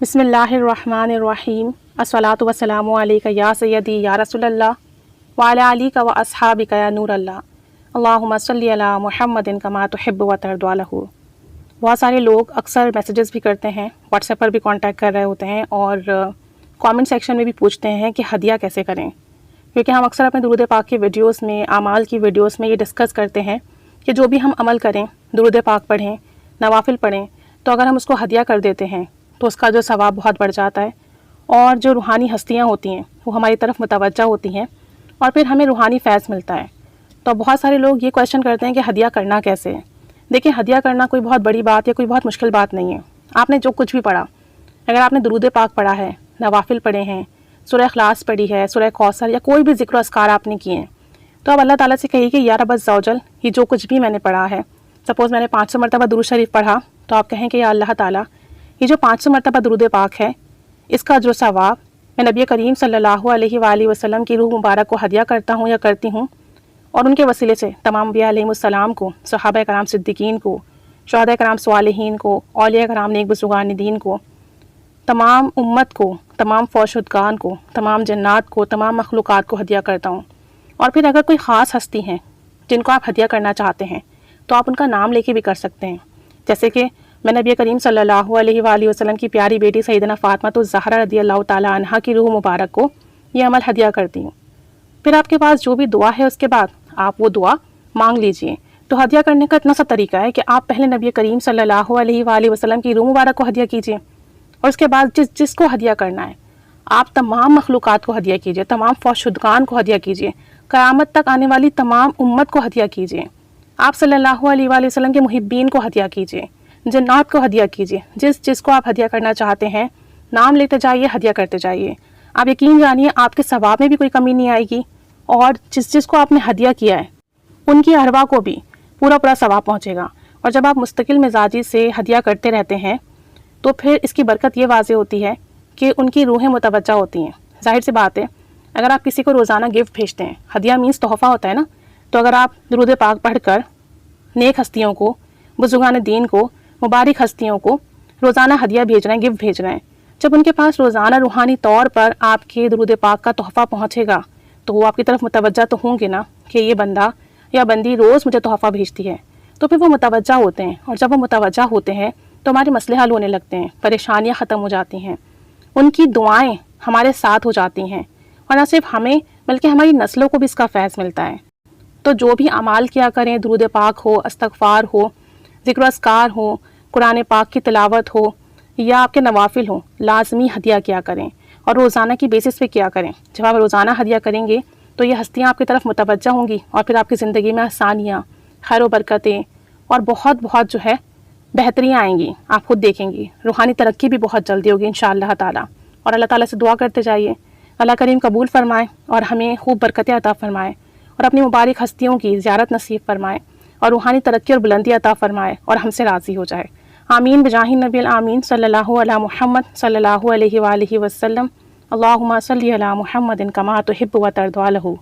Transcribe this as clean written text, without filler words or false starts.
بسم اللہ الرحمن الرحیم الصلاۃ والسلام علیک یا سیدی یا رسول اللہ وعلی آلک و اصحابک یا نور اللہ اللہم صلی علی محمد کما تحب و ترضی عنہ۔ بہت سارے لوگ اکثر میسیجز بھی کرتے ہیں، واٹس ایپ پر بھی کانٹیکٹ کر رہے ہوتے ہیں اور کامنٹ سیکشن میں بھی پوچھتے ہیں کہ ہدیہ کیسے کریں، کیونکہ ہم اکثر اپنے درود پاک کی ویڈیوز میں، اعمال کی ویڈیوز میں یہ ڈسکس کرتے ہیں کہ جو بھی ہم عمل کریں، درود پاک پڑھیں، نوافل پڑھیں، تو اگر ہم اس کو ہدیہ کر دیتے ہیں تو اس کا جو ثواب بہت بڑھ جاتا ہے، اور جو روحانی ہستیاں ہوتی ہیں وہ ہماری طرف متوجہ ہوتی ہیں اور پھر ہمیں روحانی فیض ملتا ہے۔ تو بہت سارے لوگ یہ کویشچن کرتے ہیں کہ ہدیہ کرنا کیسے ہے۔ دیکھیں، ہدیہ کرنا کوئی بہت بڑی بات یا کوئی بہت مشکل بات نہیں ہے۔ آپ نے جو کچھ بھی پڑھا، اگر آپ نے درود پاک پڑھا ہے، نوافل پڑھے ہیں، سورہ اخلاص پڑھی ہے، سورہ کوثر یا کوئی بھی ذکر و اذکار آپ نے کیے ہیں، تو اب اللہ تعالیٰ سے کہیے کہ یا رب عز و جل، یہ جو کچھ بھی میں نے پڑھا ہے، سپوز میں نے 500 مرتبہ درود شریف پڑھا، تو آپ کہیں کہ یا اللہ تعالیٰ، یہ جو 500 مرتبہ درود پاک ہے، اس کا جو ثواب میں نبی کریم صلی اللہ علیہ وآلہ وسلم کی روح مبارک کو ہدیہ کرتا ہوں یا کرتی ہوں، اور ان کے وسیلے سے تمام انبیاء علیہم السلام کو، صحابہ کرام صدیقین کو، شہداء کرام صالحین کو، اولیاء کرام نیک بزرگان دین کو، تمام امت کو، تمام فوج شدگان کو، تمام جنات کو، تمام مخلوقات کو ہدیہ کرتا ہوں۔ اور پھر اگر کوئی خاص ہستی ہیں جن کو آپ ہدیہ کرنا چاہتے ہیں تو آپ ان کا نام لے کے بھی کر سکتے ہیں، جیسے کہ میں نبی کریم صلی اللہ علیہ وآلہ وسلم کی پیاری بیٹی سیدنا فاطمہ الزہرا رضی اللہ تعالیٰ عنہا کی روح مبارک کو یہ عمل ہدیہ کرتی ہوں۔ پھر آپ کے پاس جو بھی دعا ہے اس کے بعد آپ وہ دعا مانگ لیجئے۔ تو ہدیہ کرنے کا اتنا سا طریقہ ہے کہ آپ پہلے نبی کریم صلی اللہ علیہ وآلہ وسلم کی روح مبارک کو ہدیہ کیجئے، اور اس کے بعد جس کو ہدیہ کرنا ہے آپ تمام مخلوقات کو ہدیہ کیجئے، تمام فوج شدگان کو ہدیہ کیجئے، قیامت تک آنے والی تمام امت کو ہدیہ کیجئے، آپ صلی اللہ علیہ وآلہ وسلم کے محبین کو ہدیہ کیجئے، جنات کو ہدیہ کیجئے، جس کو آپ ہدیہ کرنا چاہتے ہیں نام لیتے جائیے، ہدیہ کرتے جائیے۔ آپ یقین جانیے آپ کے ثواب میں بھی کوئی کمی نہیں آئے گی، اور جس کو آپ نے ہدیہ کیا ہے ان کی ارواح کو بھی پورا ثواب پہنچے گا۔ اور جب آپ مستقل مزاجی سے ہدیہ کرتے رہتے ہیں تو پھر اس کی برکت یہ واضح ہوتی ہے کہ ان کی روحیں متوجہ ہوتی ہیں۔ ظاہر سی بات ہے، اگر آپ کسی کو روزانہ گفٹ بھیجتے ہیں، ہدیہ مینس تحفہ ہوتا ہے نا، تو اگر آپ درود پاک پڑھ کر نیک ہستیوں کو، بزرگان دین کو، مبارک ہستیوں کو روزانہ ہدیہ بھیج رہے ہیں، گفٹ بھیج رہے ہیں، جب ان کے پاس روزانہ روحانی طور پر آپ کے درود پاک کا تحفہ پہنچے گا تو وہ آپ کی طرف متوجہ تو ہوں گے نا کہ یہ بندہ یا بندی روز مجھے تحفہ بھیجتی ہے، تو پھر وہ متوجہ ہوتے ہیں، اور جب وہ متوجہ ہوتے ہیں تو ہمارے مسئلے حل ہونے لگتے ہیں، پریشانیاں ختم ہو جاتی ہیں، ان کی دعائیں ہمارے ساتھ ہو جاتی ہیں، اور نہ صرف ہمیں بلکہ ہماری نسلوں کو بھی اس کا فیض ملتا ہے۔ تو جو بھی اعمال کیا کریں، درود پاک ہو، استغفار ہو، ذکر و اذکار ہو، قرآن پاک کی تلاوت ہو، یا آپ کے نوافل ہوں، لازمی ہدیہ کیا کریں، اور روزانہ کی بیسس پہ کیا کریں۔ جب آپ روزانہ ہدیہ کریں گے تو یہ ہستیاں آپ کی طرف متوجہ ہوں گی، اور پھر آپ کی زندگی میں آسانیاں، خیر و برکتیں اور بہت جو ہے بہتریاں آئیں گی۔ آپ خود دیکھیں گی روحانی ترقی بھی بہت جلدی ہوگی انشاءاللہ تعالیٰ۔ اور اللہ تعالیٰ سے دعا کرتے جائیے، اللہ کریم قبول فرمائے اور ہمیں خوب برکتیں عطا فرمائے، اور اپنی مبارک ہستیوں کی زیارت نصیب فرمائے، اور روحانی ترقی اور بلندی عطا فرمائے، اور ہم سے راضی ہو جائے۔ آمین بجاہ نبی الآمین صلی اللہ علی محمد صلی اللہ علیہ وآلہ وسلم۔ اللہم صلی علی محمد کما تحب و ترضی عنہ۔